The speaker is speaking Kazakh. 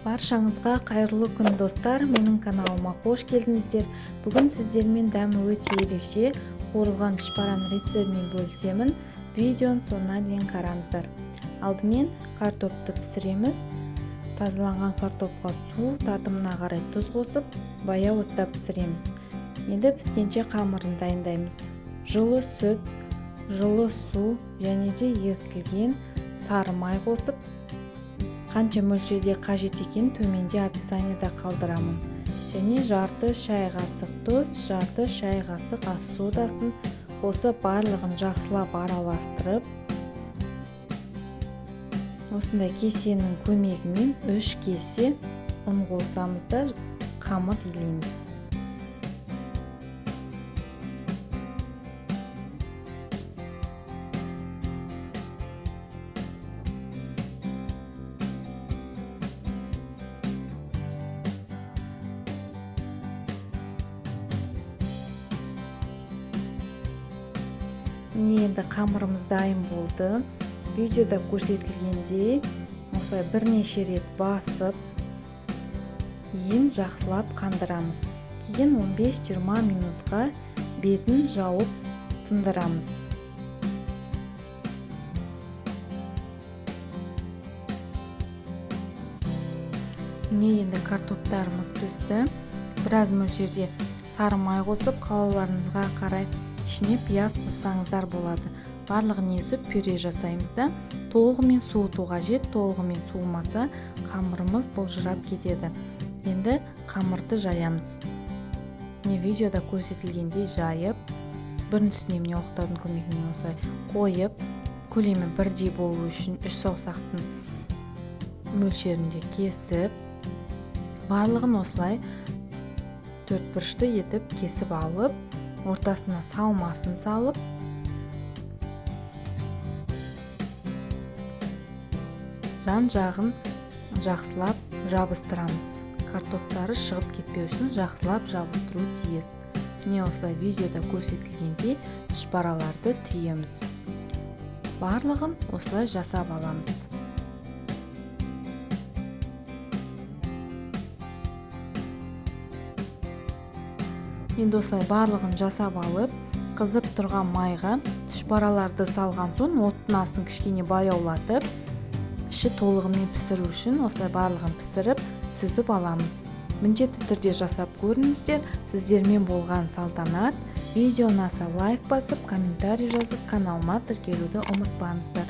Баршаңызға қайырлы күн достар, менің каналыма қош келдіңіздер. Бүгін сіздермен дәмі өте ерекше қуырылған тұшпараны рецептімен бөлісемін. Видеоны соңына дейін қараңыздар. Алдымен картопты пісіреміз. Тазаланған картопқа су татымына қарай тұз қосып, баяу отта пісіреміз. Енді піскенше қамырын дайындаймыз. Жылы сүт, жылы су және де ерітілген сары май қосып, қанша мөлшерде қажет екен төменде описаниеда қалдырамын. Және жарты шай қасық тұз, жарты шай қасық ас содасын қосып барлығын жақсылап араластырып, осындай кесенің көмегімен 3 кесе ұн қосамыз да қамыр илейміз. Енді қамырымыз дайын болды. Видеода көрсетілгендей осылай бірнеше рет басып, ең жақсылап қандырамыз. Кейін 15-20 минутқа бетін жауып тындырамыз. Енді картоптарымыз пісті. Біраз мөлшерде сары май қосып, қалауларыңызға қарай ішіне пияз қоссаңыздар болады. Барлығын езіп пюре жасаймыз да, толығымен суыту қажет. Толығымен суымаса қамырымыз бұлжырап кетеді. Енді қамырды жаямыз. Видеода көрсетілгендей жайып, біріншісіне оқтаудың көмегімен осылай қойып, көлемі бірдей болу үшін 3 саусақтың мөлшерінде кесіп, барлығын осылай төртбұрышты етіп кесіп алып, ортасына салмасын салып, жан жағын жақсылап жабыстырамыз. Картоптары шығып кетпеу үшін жақсылап жабыстыру тиіс. Міне осылай видеода көрсетілгендей тұшпараларды түйеміз. Барлығын осылай жасап аламыз. Енді осылай барлығын жасап алып, қызып тұрған майға тұшпараларды салған соң оттың астын кішкене баяулатып, іші толығымен пісіру үшін осылай барлығын пісіріп, сүзіп аламыз. Міндетті түрде жасап көріңіздер. Сіздермен болған салтанат. Видео ұнаса лайк басып, комментарий жазып, каналыма тіркелуді ұмытпаңыздар.